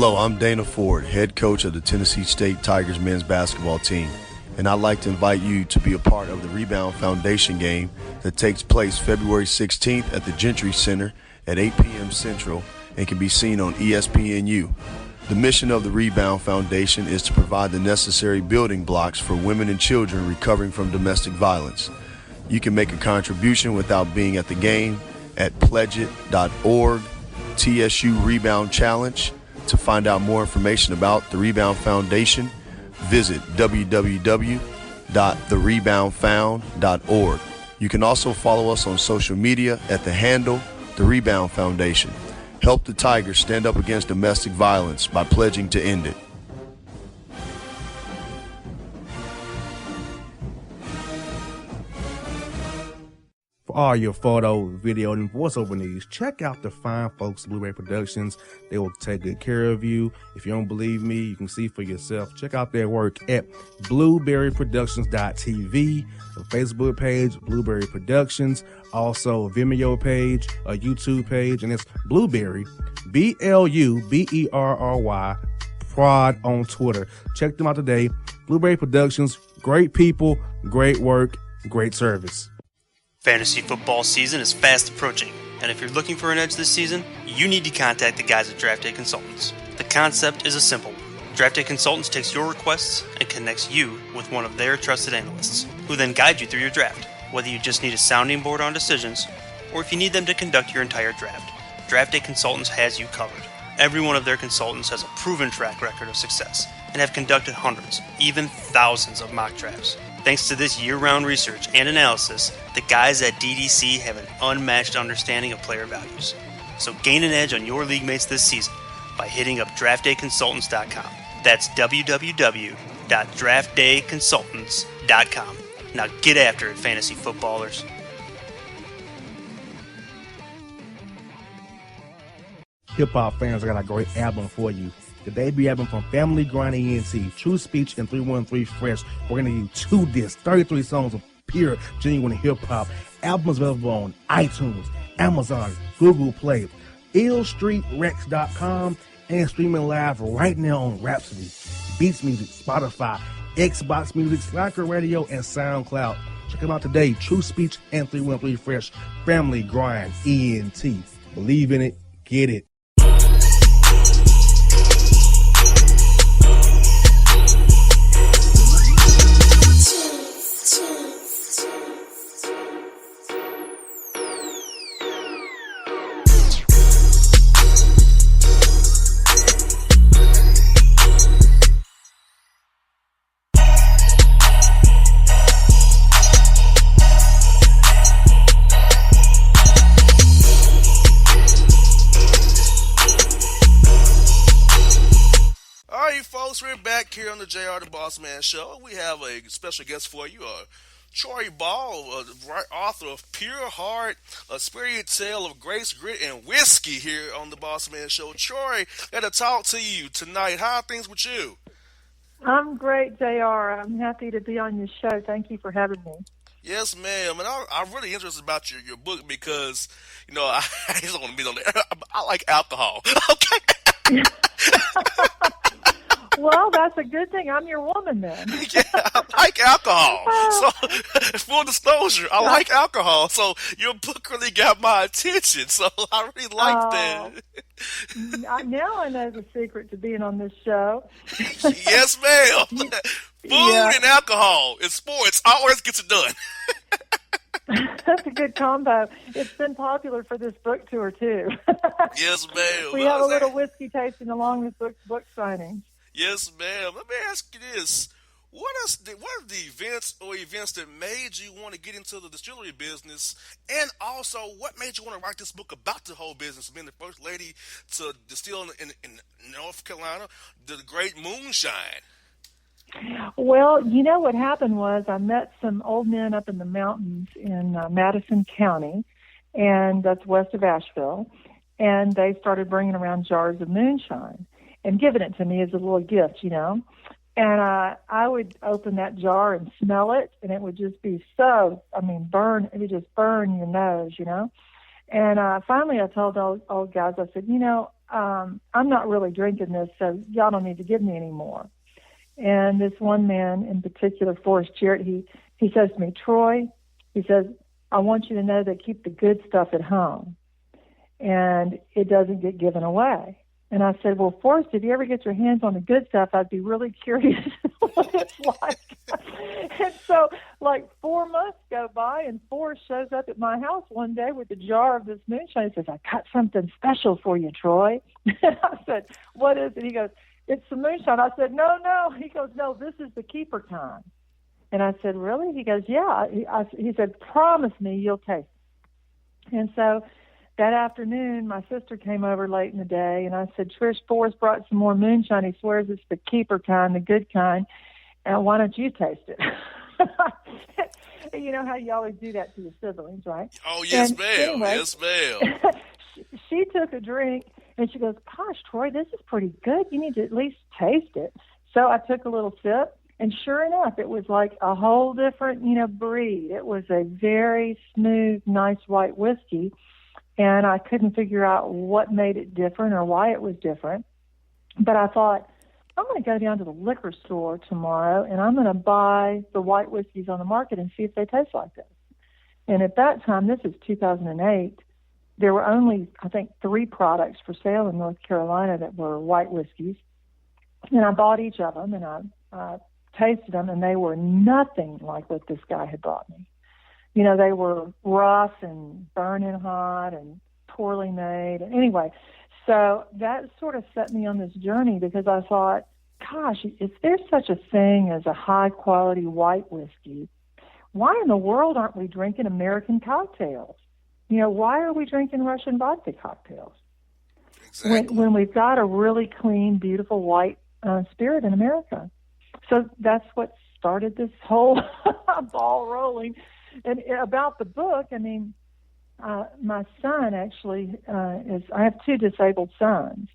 Hello, I'm Dana Ford, head coach of the Tennessee State Tigers men's basketball team, and I'd like to invite you to be a part of the Rebound Foundation game that takes place February 16th at the Gentry Center at 8 p.m. Central and can be seen on ESPNU. The mission of the Rebound Foundation is to provide the necessary building blocks for women and children recovering from domestic violence. You can make a contribution without being at the game at pledgeit.org, TSU Rebound Challenge. To find out more information about the Rebound Foundation, visit www.thereboundfound.org. You can also follow us on social media at the handle The Rebound Foundation. Help the Tigers stand up against domestic violence by pledging to end it. For all your photo, video, and voiceover needs, check out the fine folks at Blueberry Productions. They will take good care of you. If you don't believe me, you can see for yourself. Check out their work at blueberryproductions.tv, the Facebook page, Blueberry Productions, also a Vimeo page, a YouTube page, and it's Blueberry, BLUBERRY, Prod on Twitter. Check them out today. Blueberry Productions, great people, great work, great service. Fantasy football season is fast approaching, and if you're looking for an edge this season, you need to contact the guys at Draft Day Consultants. The concept is a simple one. Draft Day Consultants takes your requests and connects you with one of their trusted analysts, who then guide you through your draft. Whether you just need a sounding board on decisions, or if you need them to conduct your entire draft, Draft Day Consultants has you covered. Every one of their consultants has a proven track record of success, and have conducted hundreds, even thousands of mock drafts. Thanks to this year-round research and analysis, the guys at DDC have an unmatched understanding of player values. So gain an edge on your league mates this season by hitting up draftdayconsultants.com. That's www.draftdayconsultants.com. Now get after it, fantasy footballers. Hip-hop fans, I got a great album for you. The debut album from Family Grind ENT, True Speech and 313 Fresh. We're going to give you 2 discs, 33 songs of pure, genuine hip-hop. Album is available on iTunes, Amazon, Google Play, illstreetrex.com, and streaming live right now on Rhapsody, Beats Music, Spotify, Xbox Music, Slacker Radio, and SoundCloud. Check them out today, True Speech and 313 Fresh, Family Grind ENT. Believe in it, get it. We're back here on the JR the Bossman Show. We have a special guest for you, Troy Ball, author of Pure Heart, A Spirited Tale of Grace, Grit, and Whiskey here on the Bossman Show. Troy, got to talk to you tonight. How are things with you? I'm great, JR. I'm happy to be on your show. Thank you for having me. Yes, ma'am. And I'm really interested about your book because, you know, I just don't want to be on there. I like alcohol. Okay. Well, that's a good thing. I'm your woman then. Yeah, I like alcohol. So, full disclosure, I like alcohol. So, your book really got my attention. So, I really liked that. Now I know the secret to being on this show. Yes, ma'am. Food and alcohol and sports always gets it done. That's a good combo. It's been popular for this book tour, too. Yes, ma'am. We have a little whiskey tasting along with book signings. Yes, ma'am. Let me ask you this. What are the events that made you want to get into the distillery business? And also, what made you want to write this book about the whole business, being the first lady to distill in North Carolina, the great moonshine? Well, you know what happened was I met some old men up in the mountains in Madison County, and that's west of Asheville, and they started bringing around jars of moonshine and giving it to me as a little gift, you know. And I would open that jar and smell it, and it would just be burn. It would just burn your nose, you know. And finally I told those old guys, I said, you know, I'm not really drinking this, so y'all don't need to give me any more. And this one man in particular, Forrest Jarrett, he says to me, Troy, he says, I want you to know they keep the good stuff at home, and it doesn't get given away. And I said, well, Forrest, if you ever get your hands on the good stuff, I'd be really curious what it's like. And so, like, 4 months go by, and Forrest shows up at my house one day with a jar of this moonshine. He says, I got something special for you, Troy. And I said, what is it? He goes, it's the moonshine. I said, no. He goes, no, this is the keeper time. And I said, really? He goes, yeah. He said, promise me you'll taste it. And so that afternoon, my sister came over late in the day, and I said, Trish, Forrest brought some more moonshine. He swears it's the keeper kind, the good kind. And why don't you taste it? You know how you always do that to your siblings, right? Oh, yes, and ma'am. Anyway, yes, ma'am. she took a drink, and she goes, gosh, Troy, this is pretty good. You need to at least taste it. So I took a little sip, and sure enough, it was like a whole different, breed. It was a very smooth, nice white whiskey, and I couldn't figure out what made it different or why it was different. But I thought, I'm going to go down to the liquor store tomorrow, and I'm going to buy the white whiskeys on the market and see if they taste like this. And at that time, this is 2008, there were only, I think, 3 products for sale in North Carolina that were white whiskeys. And I bought each of them, and I tasted them, and they were nothing like what this guy had brought me. They were rough and burning hot and poorly made. And anyway, so that sort of set me on this journey because I thought, gosh, if there's such a thing as a high-quality white whiskey, why in the world aren't we drinking American cocktails? Why are we drinking Russian vodka cocktails? Exactly. When we've got a really clean, beautiful white spirit in America. So that's what started this whole ball rolling. And about the book, my son actually I have 2 disabled sons,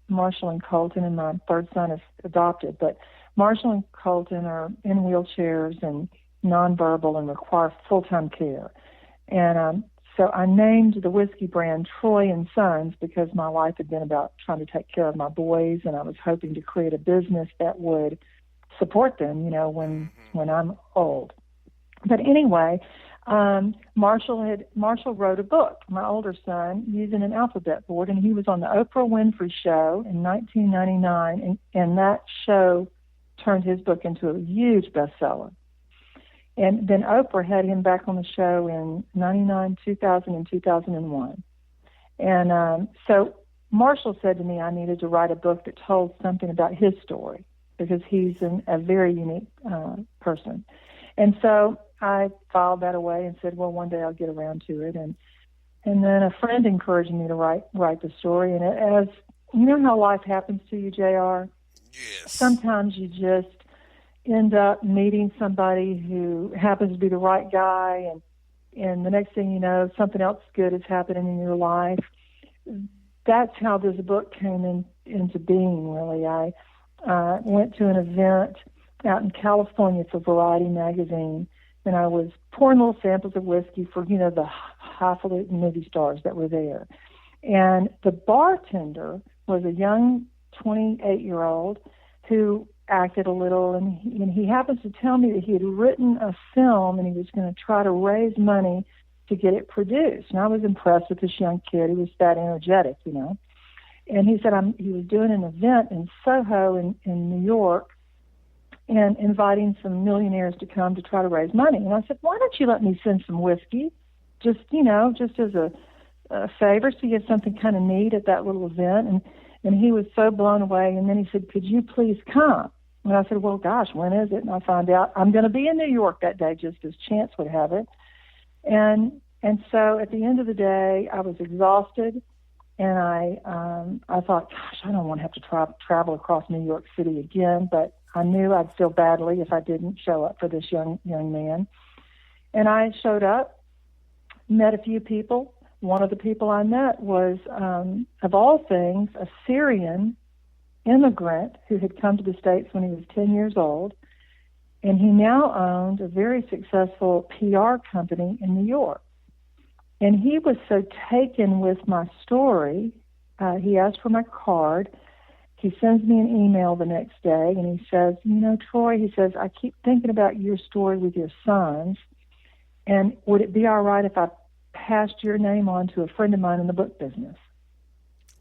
Marshall and Colton, and my third son is adopted. But Marshall and Colton are in wheelchairs and nonverbal and require full-time care. And so I named the whiskey brand Troy and Sons because my life had been about trying to take care of my boys, and I was hoping to create a business that would support them, when I'm old. But anyway, Marshall wrote a book, my older son, using an alphabet board, and he was on the Oprah Winfrey Show in 1999, and that show turned his book into a huge bestseller. And then Oprah had him back on the show in 99, 2000, and 2001. And so Marshall said to me I needed to write a book that told something about his story because he's a very unique person. And so I filed that away and said, well, one day I'll get around to it. And then a friend encouraged me to write the story. And as you know how life happens to you, JR? Yes. Sometimes you just end up meeting somebody who happens to be the right guy, and the next thing you know, something else good is happening in your life. That's how this book came into being, really. I went to an event out in California for Variety magazine, and I was pouring little samples of whiskey for, the highfalutin movie stars that were there. And the bartender was a young 28-year-old who acted a little, and he happens to tell me that he had written a film and he was going to try to raise money to get it produced. And I was impressed with this young kid. He was that energetic, And he said he was doing an event in Soho in New York and inviting some millionaires to come to try to raise money. And I said, why don't you let me send some whiskey, just as a favor, so you have something kind of neat at that little event. And he was so blown away. And then he said, could you please come? And I said, well, gosh, when is it? And I found out I'm going to be in New York that day, just as chance would have it. And so at the end of the day, I was exhausted. And I thought, gosh, I don't want to have to travel across New York City again. But I knew I'd feel badly if I didn't show up for this young man. And I showed up, met a few people. One of the people I met was, of all things, a Syrian immigrant who had come to the States when he was 10 years old, and he now owned a very successful PR company in New York. And he was so taken with my story he asked for my card. He sends me an email the next day, and he says, Troy, he says, I keep thinking about your story with your sons, and would it be all right if I passed your name on to a friend of mine in the book business?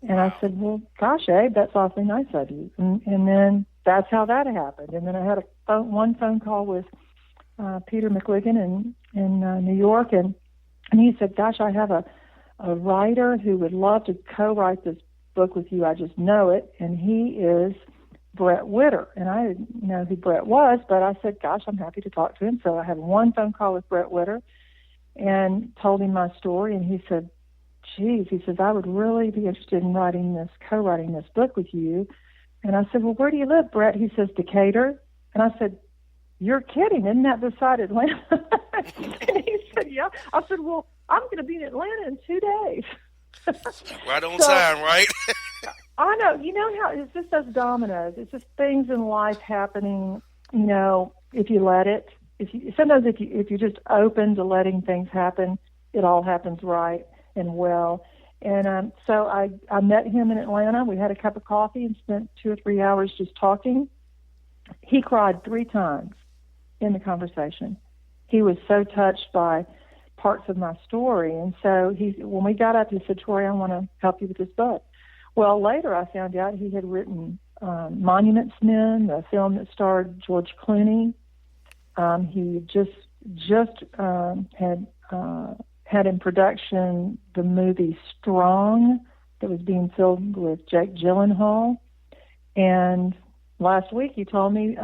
And I said, well, gosh, Abe, that's awfully nice of you. And then that's how that happened. And then I had one phone call with Peter McLigan in New York, and he said, gosh, I have a writer who would love to co-write this book with you. I just know it. And he is Brett Witter. And I didn't know who Brett was, but I said, gosh, I'm happy to talk to him. So I had one phone call with Brett Witter and told him my story. And he said, geez, he says, I would really be interested in co-writing this book with you. And I said, well, where do you live, Brett? He says, Decatur. And I said, you're kidding. Isn't that beside Atlanta? And he said, yeah. I said, well, I'm going to be in Atlanta in 2 days. Right on time, right? I know. You know how it's just those dominoes. It's just things in life happening, if you let it. Sometimes if you're just open to letting things happen, it all happens right and well. And so I met him in Atlanta. We had a cup of coffee and spent 2 or 3 hours just talking. He cried 3 times in the conversation. He was so touched by parts of my story. And so when we got up, he said, Troy, I want to help you with this book. Well, later I found out he had written Monuments Men, the film that starred George Clooney. He just had in production the movie Strong that was being filmed with Jake Gyllenhaal. And last week he told me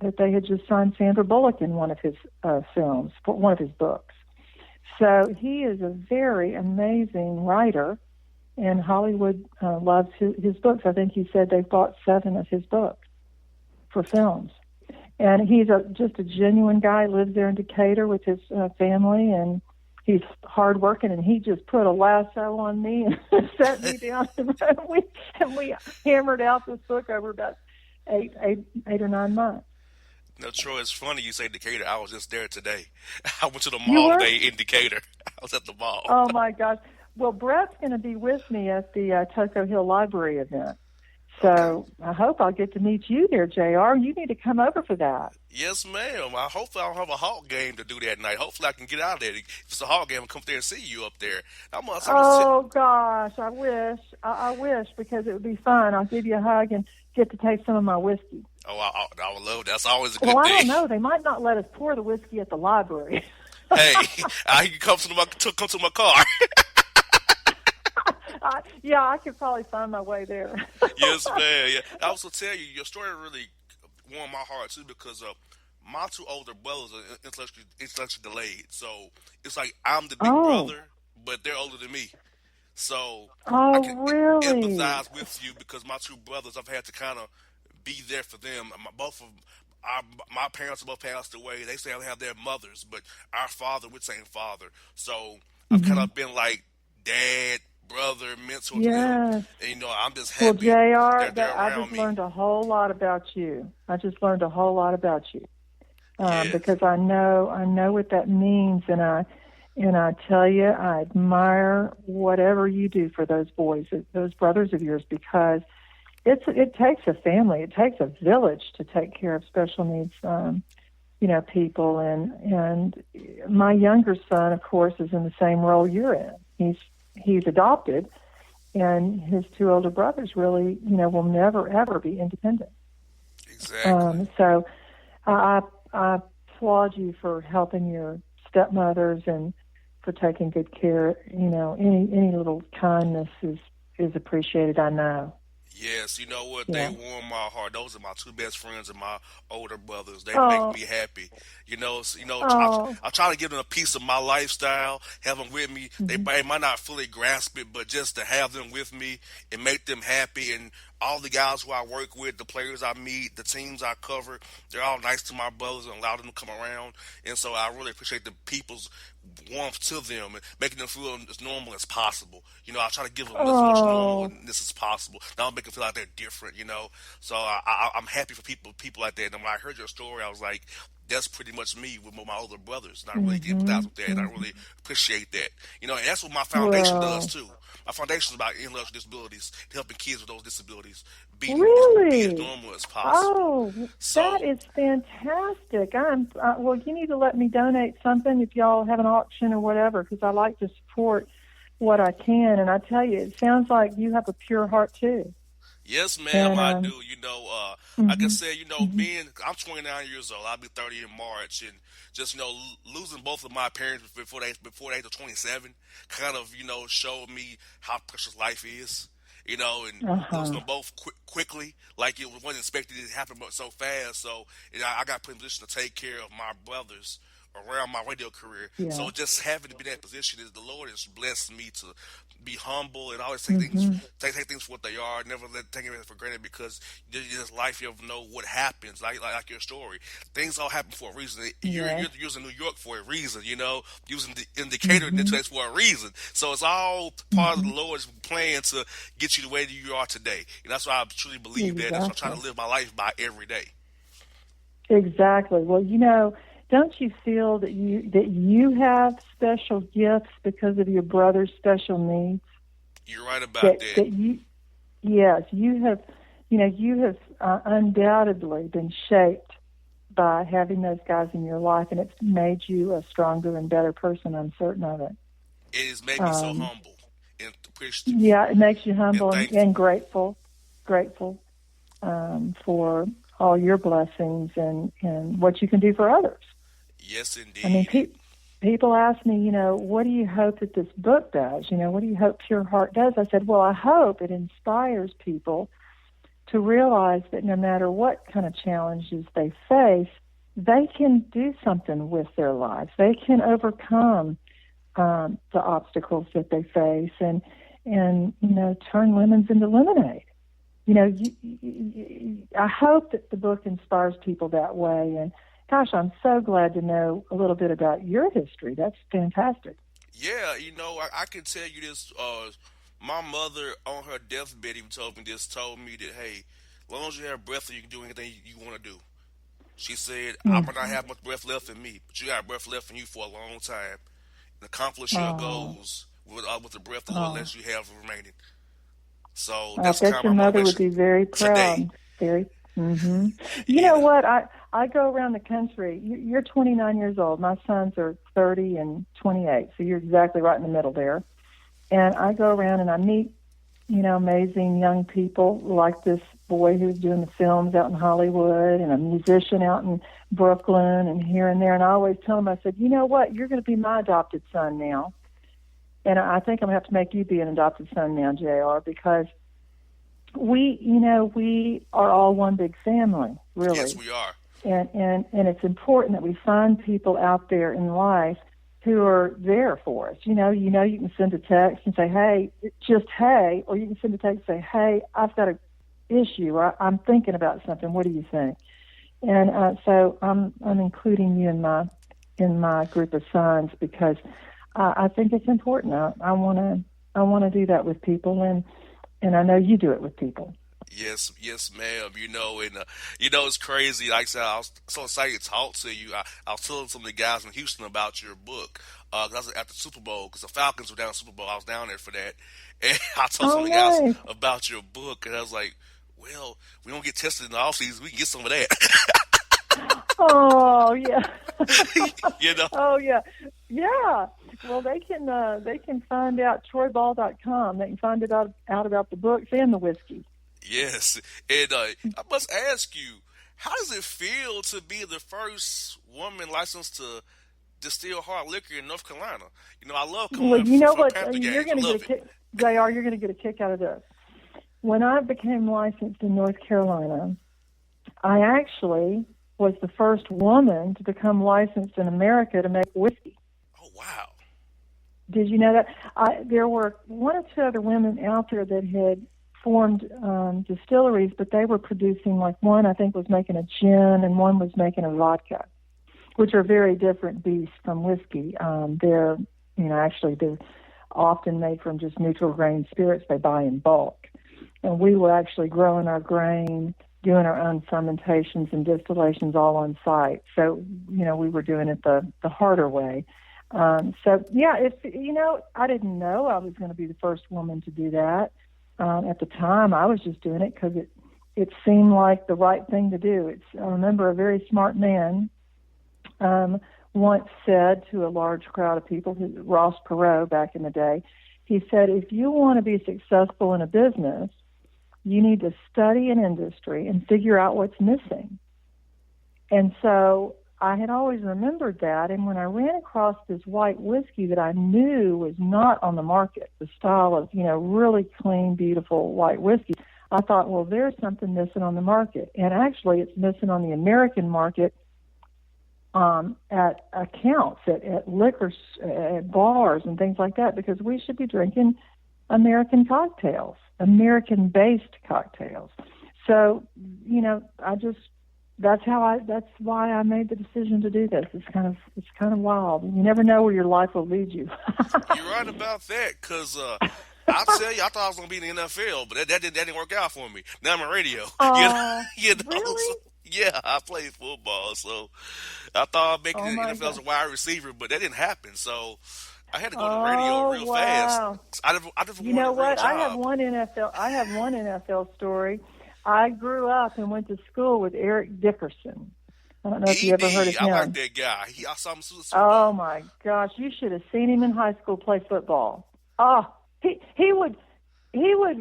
that they had just signed Sandra Bullock in one of his films, for one of his books. So he is a very amazing writer, and Hollywood loves his books. I think he said they've bought 7 of his books for films. And he's just a genuine guy, lives there in Decatur with his family, and he's hardworking, and he just put a lasso on me and set me down, and we hammered out this book over about 8 or 9 months. No, Troy, it's funny you say Decatur. I was just there today. I went to the mall today in Decatur. I was at the mall. Oh, my gosh. Well, Brett's going to be with me at the Toco Hill Library event. So I hope I'll get to meet you there, JR. You need to come over for that. Yes, ma'am. I hope I don't have a Hawk game to do that night. Hopefully I can get out of there. If it's a Hawk game, I'll come there and see you up there. Gosh, I wish. I wish, because it would be fun. I'll give you a hug and get to taste some of my whiskey. Oh, I would love that. That's always a good thing. Well, I don't know. They might not let us pour the whiskey at the library. Hey, I can come to my car. Yeah, I could probably find my way there. Yes, man. Yeah. I also tell you, your story really warmed my heart, too, because my 2 older brothers are intellectually delayed. So it's like I'm the big brother, but they're older than me. So I can empathize with you, because my 2 brothers, I've had to kind of be there for them. My parents both passed away. They say I have their mothers, but our father, we're saying father. So I've kind of been like dad, brother, mentor to them. And, I'm just happy. Well, JR, they're I just learned a whole lot about you. Because I know what that means, and I tell you, I admire whatever you do for those boys, those brothers of yours, because it takes a family, it takes a village to take care of special needs, people. And my younger son, of course, is in the same role you're in. He's adopted, and his 2 older brothers really, will never ever be independent. Exactly. So I applaud you for helping your stepmothers and for taking good care. Any little kindness is appreciated, I know. Yes, you know what? Yeah. They warm my heart. Those are my 2 best friends and my older brothers. They make me happy. I try to give them a piece of my lifestyle, have them with me. They might not fully grasp it, but just to have them with me and make them happy. And all the guys who I work with, the players I meet, the teams I cover, they're all nice to my brothers and allow them to come around. And so I really appreciate the people's warmth to them and making them feel as normal as possible. I try to give them as much normalness as possible. I don't make them feel like they're different, So I'm happy for people like that. And when I heard your story, I was like, that's pretty much me with my older brothers. And I really empathize with that, and I really appreciate that. And that's what my foundation does too. My foundation is about intellectual disabilities, helping kids with those disabilities be as normal as possible. Oh, that is fantastic. Well, you need to let me donate something if y'all have an auction or whatever, because I like to support what I can. And I tell you, it sounds like you have a pure heart too. Yes, ma'am, I do. Like I said, I'm 29 years old. I'll be 30 in March, and just losing both of my parents before the age of 27, kind of showed me how precious life is. And losing them both quickly, like it wasn't expected to happen, but so fast. So I got put in a position to take care of my brothers around my radio career. Yeah. So just having to be in that position is the Lord has blessed me to be humble and always take things for what they are. Never take it for granted, because this life, you never know what happens. Like your story, things all happen for a reason. You're using New York for a reason. Using the indicator in this place for a reason. So it's all part of the Lord's plan to get you the way that you are today. And that's why I truly believe that. That's what I'm trying to live my life by every day. Exactly. Well, don't you feel that you have special gifts because of your brother's special needs? You're right about that. You have undoubtedly been shaped by having those guys in your life, and it's made you a stronger and better person. I'm certain of it. It has made me so humble and appreciative. Yeah, it makes you humble and grateful for all your blessings and what you can do for others. Yes, indeed. I mean, people ask me, what do you hope that this book does? What do you hope Pure Heart does? I said, well, I hope it inspires people to realize that no matter what kind of challenges they face, they can do something with their lives. They can overcome the obstacles that they face and turn lemons into lemonade. I hope that the book inspires people that way. And gosh, I'm so glad to know a little bit about your history. That's fantastic. Yeah, I can tell you this. My mother, on her deathbed, even told me that, hey, as long as you have breath, you can do anything you want to do. She said, I might not have much breath left in me, but you got breath left in you for a long time. And accomplish your goals with the breath the Lord lets you have remaining. So that's kind of your mother would be very proud. Today. Very. Mm-hmm. You know what? I go around the country. You're 29 years old. My sons are 30 and 28, so you're exactly right in the middle there. And I go around and I meet, amazing young people like this boy who's doing the films out in Hollywood and a musician out in Brooklyn and here and there. And I always tell them, I said, you know what? You're going to be my adopted son now. And I think I'm going to have to make you be an adopted son now, JR, because we are all one big family, really. Yes, we are. And it's important that we find people out there in life who are there for us. You can send a text and say, hey, just hey, or you can send a text and say, hey, I've got an issue, or I'm thinking about something. What do you think? And so I'm including you in my group of sons because I think it's important. I want to do that with people, and I know you do it with people. Yes, ma'am. It's crazy. Like I said, I was so excited to talk to you. I was telling some of the guys in Houston about your book. I was at the Super Bowl because the Falcons were down in the Super Bowl. I was down there for that, and I told some of the guys about your book, and I was like, "Well, we don't get tested in the offseason. We can get some of that." Oh yeah. Oh yeah. Well, they can find out TroyBall.com. They can find out about the books and the whiskey. Yes, and I must ask you, how does it feel to be the first woman licensed to distill hard liquor in North Carolina? I love coming from what? You're going to get JR, you're going to get a kick out of this. When I became licensed in North Carolina, I actually was the first woman to become licensed in America to make whiskey. Oh, wow. Did you know that? There were one or two other women out there that had formed distilleries, but they were producing, like one I think was making a gin and one was making a vodka, which are very different beasts from whiskey. They're often made from just neutral grain spirits they buy in bulk. And we were actually growing our grain doing our own fermentations and distillations all on site. So, we were doing it the harder way. I didn't know I was going to be the first woman to do that. At the time, I was just doing it because it seemed like the right thing to do. I remember a very smart man once said to a large crowd of people, Ross Perot back in the day, he said, if you want to be successful in a business, you need to study an industry and figure out what's missing. And so I had always remembered that, and when I ran across this white whiskey that I knew was not on the market, the style of, really clean, beautiful white whiskey, I thought, well, there's something missing on the market. And actually, it's missing on the American market at accounts, at liquor, at bars and things like that, because we should be drinking American cocktails, American-based cocktails. So, that's why I made the decision to do this. It's kind of wild. You never know where your life will lead you. You're right about that, because I'll tell you, I thought I was going to be in the NFL, but that didn't work out for me. Now I'm on radio. Really? So, yeah, I played football, so I thought I'd make it in the NFL as a wide receiver, but that didn't happen. So I had to go to the radio real fast. I just you know what? I have one NFL story. I grew up and went to school with Eric Dickerson. I don't know if you ever heard of him. I like that guy. I saw him. Oh my gosh, you should have seen him in high school play football. Oh, he would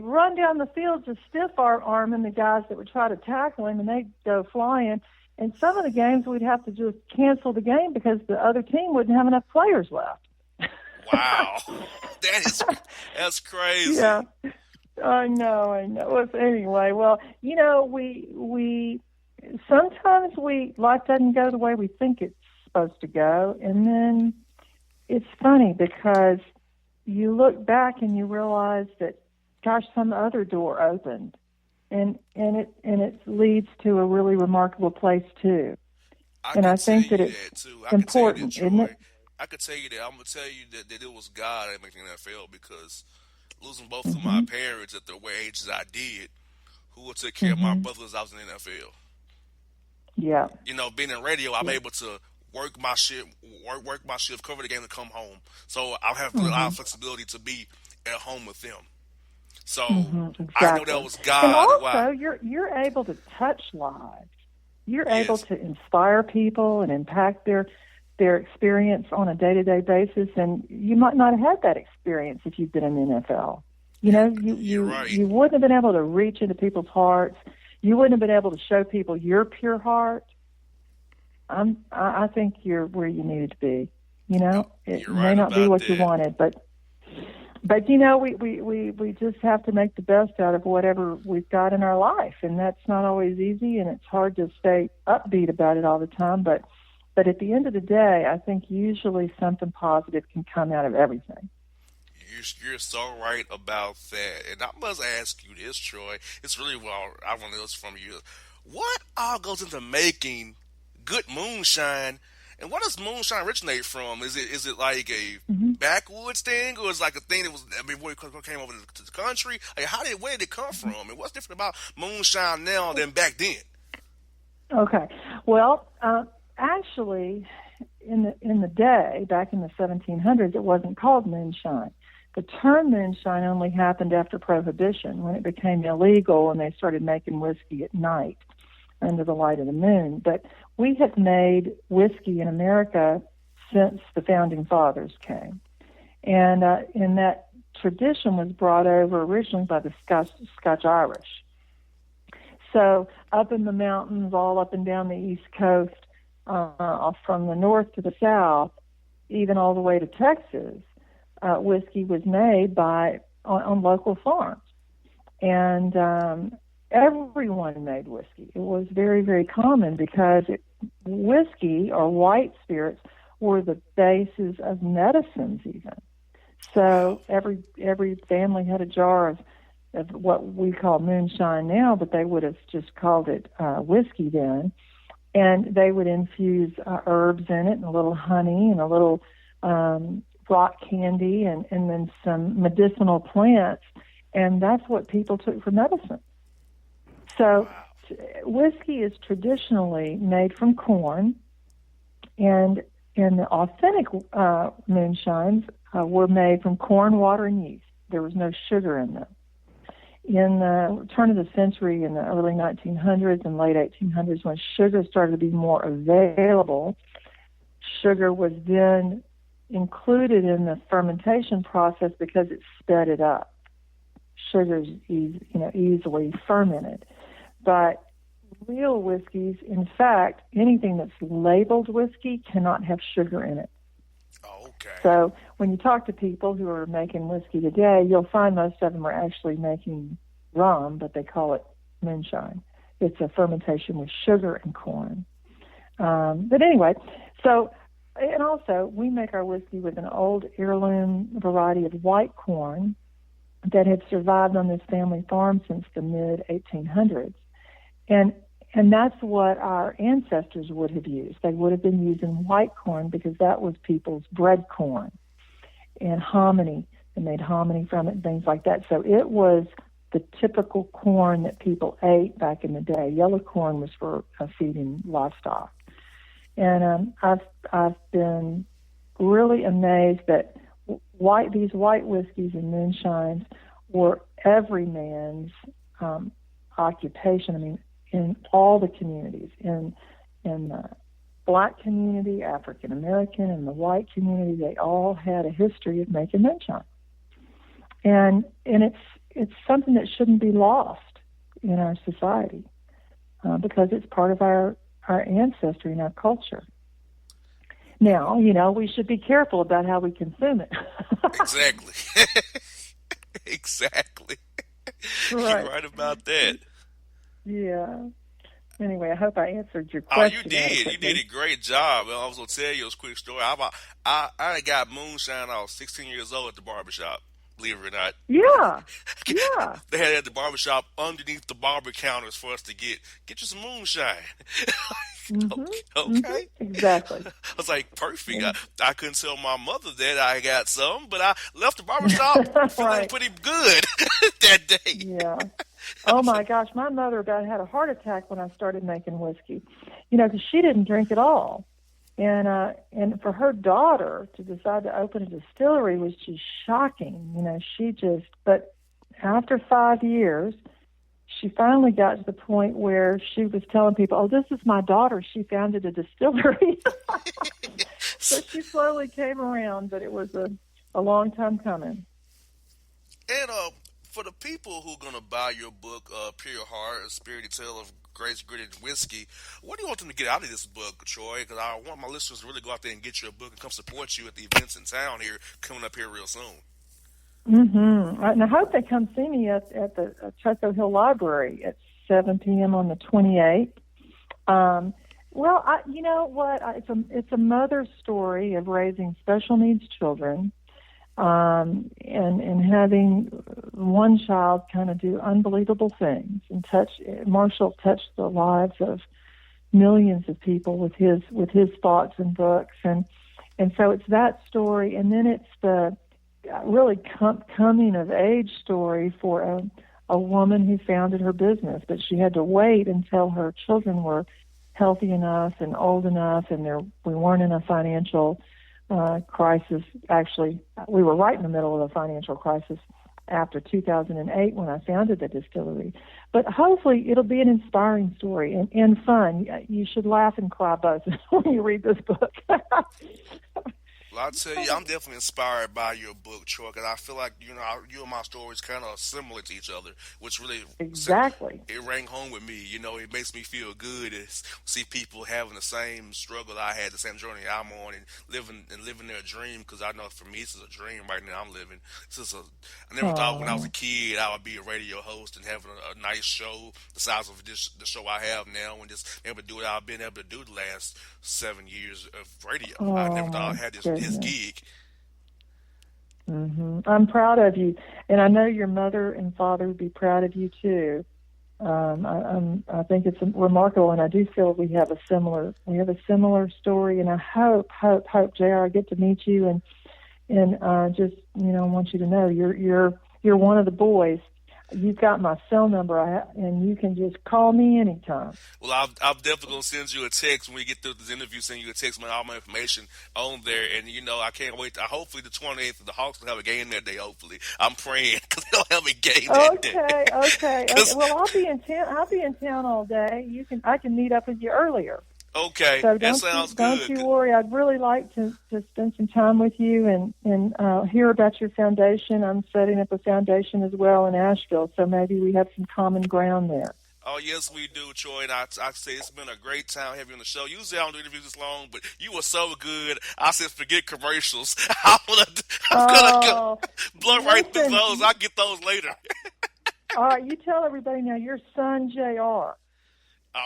run down the field just stiff arming the guys that would try to tackle him, and they'd go flying. And some of the games we'd have to just cancel the game because the other team wouldn't have enough players left. Wow, that's crazy. Yeah. I know. Well, anyway, we sometimes life doesn't go the way we think it's supposed to go, and then it's funny because you look back and you realize that, gosh, some other door opened, and it leads to a really remarkable place too. I think that it's important, isn't it? I could tell you that. I'm gonna tell you that it was God that made the NFL, because losing both of my parents at the age that I did, who would take care of my brothers, I was in the NFL. Yeah. Being in radio, I'm able to work my shift, cover the game, and come home. So I have a lot of flexibility to be at home with them. So exactly. I know that was God. And also, you're able to touch lives. You're able to inspire people and impact their experience on a day-to-day basis, and you might not have had that experience if you've been in the NFL. You wouldn't have been able to reach into people's hearts. You wouldn't have been able to show people your pure heart. I think you're where you needed to be. It may not be what you wanted, but we just have to make the best out of whatever we've got in our life, and that's not always easy, and it's hard to stay upbeat about it all the time, but at the end of the day, I think usually something positive can come out of everything. You're so right about that. And I must ask you this, Troy. It's really well, I want to know this from you. What all goes into making good moonshine, and what does moonshine originate from? Is it like a backwoods thing, or is it like a thing that was before it came over to the country? Like, where did it come from, and what's different about moonshine now than back then? Okay, well, actually, in the day, back in the 1700s, it wasn't called moonshine. The term moonshine only happened after Prohibition, when it became illegal and they started making whiskey at night under the light of the moon. But we have made whiskey in America since the Founding Fathers came. And that tradition was brought over originally by the Scotch-Irish. So up in the mountains, all up and down the East Coast, from the north to the south, even all the way to Texas, whiskey was made on local farms, and everyone made whiskey. It was very, very common because whiskey or white spirits were the basis of medicines even. So every family had a jar of what we call moonshine now, but they would have just called it whiskey then. And they would infuse herbs in it, and a little honey, and a little rock candy, and then some medicinal plants. And that's what people took for medicine. So whiskey is traditionally made from corn, and the authentic moonshines were made from corn, water, and yeast. There was no sugar in them. In the turn of the century, in the early 1900s and late 1800s, when sugar started to be more available, sugar was then included in the fermentation process because it sped it up. Sugar is easily fermented. But real whiskeys, in fact, anything that's labeled whiskey cannot have sugar in it. Okay. So when you talk to people who are making whiskey today, you'll find most of them are actually making rum, but they call it moonshine. It's a fermentation with sugar and corn. But anyway, and also we make our whiskey with an old heirloom variety of white corn that had survived on this family farm since the mid-1800s. And that's what our ancestors would have used. They would have been using white corn because that was people's bread corn. And hominy, they made hominy from it and things like that. So it was the typical corn that people ate back in the day. Yellow corn was for feeding livestock. And I've been really amazed that these white whiskeys and moonshines were every man's occupation. I mean, in all the communities, in the black community, African American, and the white community, they all had a history of making moonshine, and it's something that shouldn't be lost in our society because it's part of our ancestry and our culture. Now, we should be careful about how we consume it. Exactly. Exactly. Right. You're right about that. Yeah. Anyway, I hope I answered your question. Oh, you did. You did a great job. I was going to tell you a quick story. I got moonshine. I was 16 years old at the barbershop, believe it or not. Yeah. Yeah. They had it at the barbershop underneath the barber counters for us to get you some moonshine. Mm-hmm. Okay. Mm-hmm. Exactly. I was like, perfect. I couldn't tell my mother that I got some, but I left the barbershop feeling pretty good that day. Yeah. Oh, my gosh. My mother about had a heart attack when I started making whiskey, because she didn't drink at all. And for her daughter to decide to open a distillery was just shocking. But after 5 years, she finally got to the point where she was telling people, oh, this is my daughter. She founded a distillery. So she slowly came around, but it was a long time coming. And for the people who are going to buy your book, Pure Heart, A Spirited Tale of Grace, Grit, and Whiskey, what do you want them to get out of this book, Troy? Because I want my listeners to really go out there and get your book and come support you at the events in town here, coming up here real soon. Mm-hmm. And I hope they come see me at the Choco Hill Library at 7 p.m. on the 28th. Well, you know what? It's a mother's story of raising special needs children, and having one child kind of do unbelievable things and Marshall touched the lives of millions of people with his thoughts and books, and so it's that story, and then it's the really coming of age story for a woman who founded her business, but she had to wait until her children were healthy enough and old enough, and we weren't in a financial crisis. Actually, we were right in the middle of a financial crisis after 2008 when I founded the distillery. But hopefully it'll be an inspiring story and fun. You should laugh and cry both when you read this book. Well, I'll tell you, I'm definitely inspired by your book, Troy, because I feel like, you and my stories kind of similar to each other, which really exactly it rang home with me. It makes me feel good to see people having the same struggle I had, the same journey I'm on, and living their dream, because I know for me, this is a dream right now I'm living. I never thought when I was a kid I would be a radio host and having a nice show the size of the show I have now, and just able to do what I've been able to do the last 7 years of radio. I never thought I had this gig. Mm-hmm. I'm proud of you, and I know your mother and father would be proud of you too. I think it's remarkable, and I do feel we have a similar story. And I hope, JR, I get to meet you, and just want you to know you're one of the boys. you've got my cell number, and you can just call me anytime. Well, I'm definitely going to send you a text when we get through this interview, send you a text with all my information on there. And, I can't wait. Hopefully the 28th, the Hawks will have a game that day, hopefully. I'm praying because they'll have a game that day. Okay. Well, I'll be in town all day. I can meet up with you earlier. Okay, so that sounds good. Don't you worry. I'd really like to spend some time with you and hear about your foundation. I'm setting up a foundation as well in Asheville, so maybe we have some common ground there. Oh, yes, we do, Troy. And I say it's been a great time having you on the show. Usually I don't do interviews this long, but you were so good. I said forget commercials. I'm gonna go blow right through those. I'll get those later. All right, you tell everybody now your son, JR.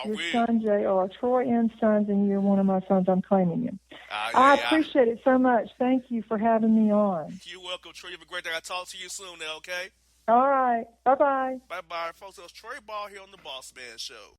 Your son, JR. Troy and Sons, and you're one of my sons. I'm claiming you. I appreciate it so much. Thank you for having me on. You're welcome, Troy. You have a great day. I'll talk to you soon now, okay? All right. Bye-bye. Bye-bye, folks. It was Troy Ball here on the Bossman Show.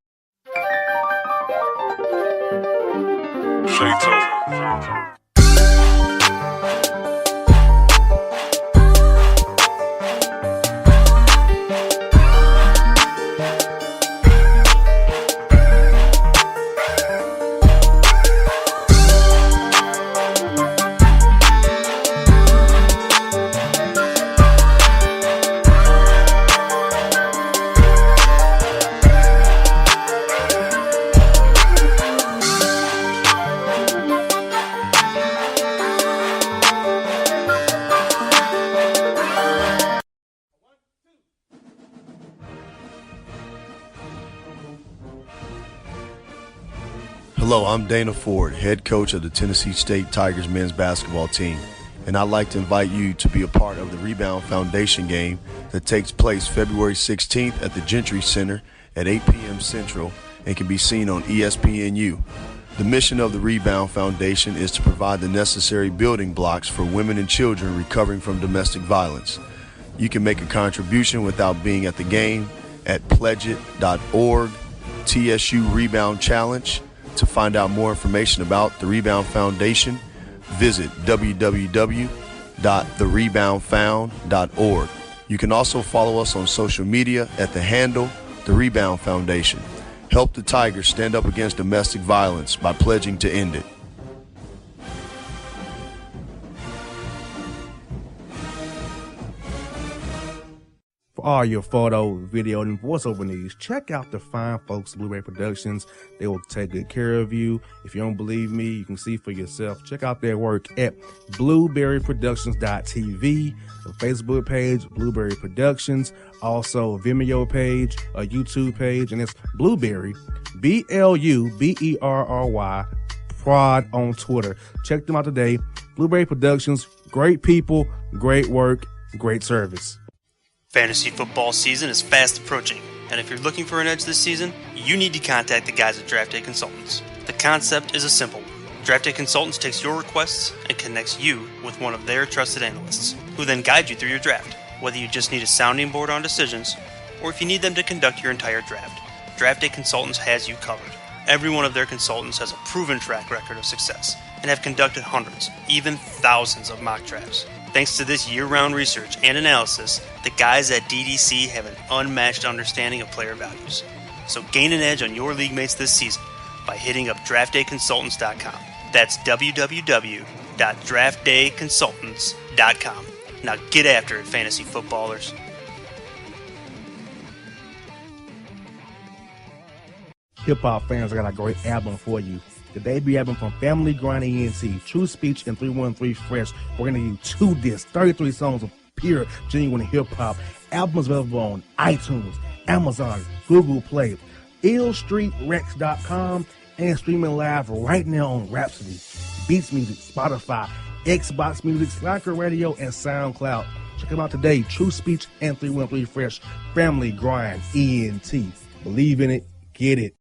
Hello, I'm Dana Ford, head coach of the Tennessee State Tigers men's basketball team, and I'd like to invite you to be a part of the Rebound Foundation game that takes place February 16th at the Gentry Center at 8 p.m. Central and can be seen on ESPNU. The mission of the Rebound Foundation is to provide the necessary building blocks for women and children recovering from domestic violence. You can make a contribution without being at the game at pledgeit.org, TSU Rebound Challenge. To find out more information about the Rebound Foundation, visit www.thereboundfound.org. You can also follow us on social media at the handle The Rebound Foundation. Help the Tigers stand up against domestic violence by pledging to end it. For all your photo, video, and voiceover needs, check out the fine folks at Blueberry Productions. They will take good care of you. If you don't believe me, you can see for yourself. Check out their work at blueberryproductions.tv, the Facebook page, Blueberry Productions, also a Vimeo page, a YouTube page, and it's Blueberry, BLUBERRY, Prod on Twitter. Check them out today. Blueberry Productions, great people, great work, great service. Fantasy football season is fast approaching, and if you're looking for an edge this season, you need to contact the guys at Draft Day Consultants. The concept is a simple one. Draft Day Consultants takes your requests and connects you with one of their trusted analysts, who then guide you through your draft. Whether you just need a sounding board on decisions, or if you need them to conduct your entire draft, Draft Day Consultants has you covered. Every one of their consultants has a proven track record of success, and have conducted hundreds, even thousands of mock drafts. Thanks to this year-round research and analysis, the guys at DDC have an unmatched understanding of player values. So gain an edge on your league mates this season by hitting up draftdayconsultants.com. That's www.draftdayconsultants.com. Now get after it, fantasy footballers. Hip-hop fans, I got a great album for you. The debut album from Family Grind ENT, True Speech and 313 Fresh. We're going to give you 2 discs, 33 songs of pure, genuine hip-hop. Albums available on iTunes, Amazon, Google Play, illstreetrex.com, and streaming live right now on Rhapsody, Beats Music, Spotify, Xbox Music, Spreaker Radio, and SoundCloud. Check them out today, True Speech and 313 Fresh, Family Grind ENT. Believe in it, get it.